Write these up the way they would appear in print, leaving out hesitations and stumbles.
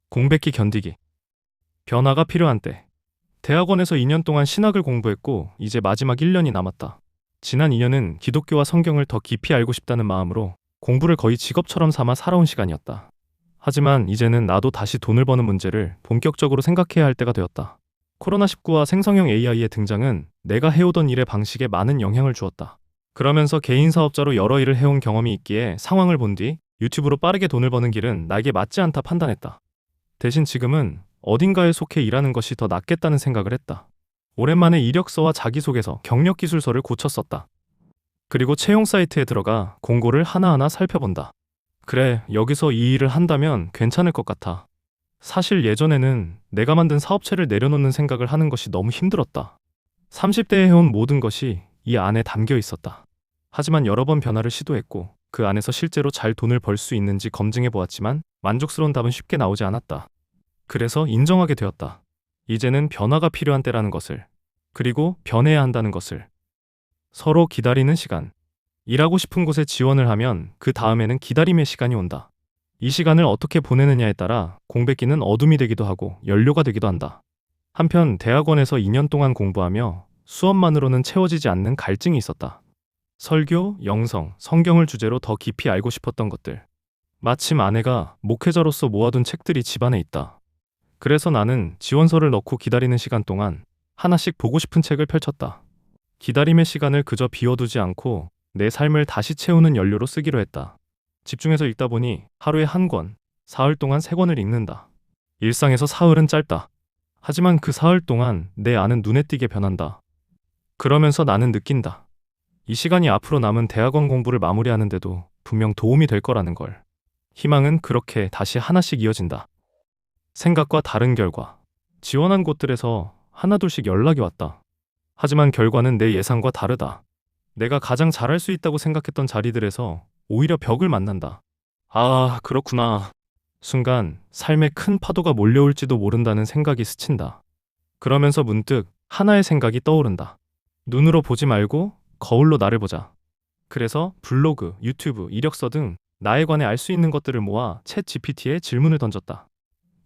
공백기 견디기. 변화가 필요한 때. 대학원에서 2년 동안 신학을 공부했고 이제 마지막 1년이 남았다. 지난 2년은 기독교와 성경을 더 깊이 알고 싶다는 마음으로 공부를 거의 직업처럼 삼아 살아온 시간이었다. 하지만 이제는 나도 다시 돈을 버는 문제를 본격적으로 생각해야 할 때가 되었다. 코로나19와 생성형 AI의 등장은 내가 해오던 일의 방식에 많은 영향을 주었다. 그러면서 개인 사업자로 여러 일을 해온 경험이 있기에 상황을 본 뒤 유튜브로 빠르게 돈을 버는 길은 나에게 맞지 않다 판단했다. 대신 지금은 어딘가에 속해 일하는 것이 더 낫겠다는 생각을 했다. 오랜만에 이력서와 자기소개서, 경력기술서를 고쳐 썼다. 그리고 채용 사이트에 들어가 공고를 하나하나 살펴본다. 그래, 여기서 이 일을 한다면 괜찮을 것 같아. 사실 예전에는 내가 만든 사업체를 내려놓는 생각을 하는 것이 너무 힘들었다. 30대에 해온 모든 것이 이 안에 담겨 있었다. 하지만 여러 번 변화를 시도했고 그 안에서 실제로 잘 돈을 벌 수 있는지 검증해 보았지만 만족스러운 답은 쉽게 나오지 않았다. 그래서 인정하게 되었다. 이제는 변화가 필요한 때라는 것을, 그리고 변해야 한다는 것을. 서로 기다리는 시간. 일하고 싶은 곳에 지원을 하면 그 다음에는 기다림의 시간이 온다. 이 시간을 어떻게 보내느냐에 따라 공백기는 어둠이 되기도 하고 연료가 되기도 한다. 한편 대학원에서 2년 동안 공부하며 수업만으로는 채워지지 않는 갈증이 있었다. 설교, 영성, 성경을 주제로 더 깊이 알고 싶었던 것들. 마침 아내가 목회자로서 모아둔 책들이 집안에 있다. 그래서 나는 지원서를 넣고 기다리는 시간 동안 하나씩 보고 싶은 책을 펼쳤다. 기다림의 시간을 그저 비워두지 않고 내 삶을 다시 채우는 연료로 쓰기로 했다. 집중해서 읽다 보니 하루에 한 권, 사흘 동안 3권을 읽는다. 일상에서 사흘은 짧다. 하지만 그 사흘 동안 내 안은 눈에 띄게 변한다. 그러면서 나는 느낀다. 이 시간이 앞으로 남은 대학원 공부를 마무리하는데도 분명 도움이 될 거라는 걸. 희망은 그렇게 다시 하나씩 이어진다. 생각과 다른 결과. 지원한 곳들에서 하나둘씩 연락이 왔다. 하지만 결과는 내 예상과 다르다. 내가 가장 잘할 수 있다고 생각했던 자리들에서 오히려 벽을 만난다. 아, 그렇구나. 순간 삶에 큰 파도가 몰려올지도 모른다는 생각이 스친다. 그러면서 문득 하나의 생각이 떠오른다. 눈으로 보지 말고 거울로 나를 보자. 그래서 블로그, 유튜브, 이력서 등 나에 관해 알 수 있는 것들을 모아 챗 GPT에 질문을 던졌다.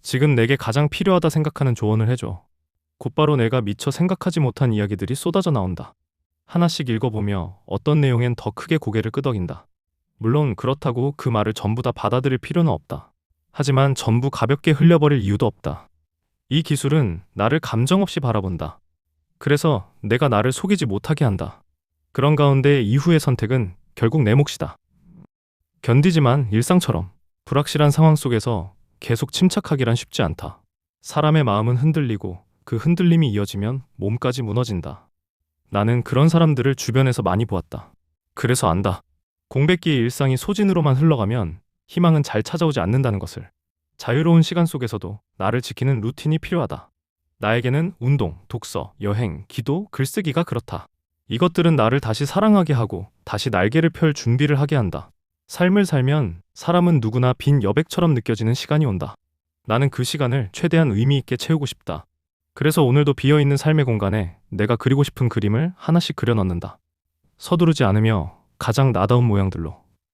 지금 내게 가장 필요하다 생각하는 조언을 해줘. 곧바로 내가 미처 생각하지 못한 이야기들이 쏟아져 나온다. 하나씩 읽어보며 어떤 내용엔 더 크게 고개를 끄덕인다. 물론 그렇다고 그 말을 전부 다 받아들일 필요는 없다. 하지만 전부 가볍게 흘려버릴 이유도 없다. 이 기술은 나를 감정 없이 바라본다. 그래서 내가 나를 속이지 못하게 한다. 그런 가운데 이후의 선택은 결국 내 몫이다. 견디지만 일상처럼 불확실한 상황 속에서 계속 침착하기란 쉽지 않다. 사람의 마음은 흔들리고 그 흔들림이 이어지면 몸까지 무너진다. 나는 그런 사람들을 주변에서 많이 보았다. 그래서 안다. 공백기의 일상이 소진으로만 흘러가면 희망은 잘 찾아오지 않는다는 것을. 자유로운 시간 속에서도 나를 지키는 루틴이 필요하다. 나에게는 운동, 독서, 여행, 기도, 글쓰기가 그렇다. 이것들은 나를 다시 사랑하게 하고 다시 날개를 펼 준비를 하게 한다. 삶을 살면 사람은 누구나 빈 여백처럼 느껴지는 시간이 온다. 나는 그 시간을 최대한 의미 있게 채우고 싶다. 그래서 오늘도 비어있는 삶의 공간에 내가 그리고 싶은 그림을 하나씩 그려 넣는다. 서두르지 않으며 가장 나다운 모양들로.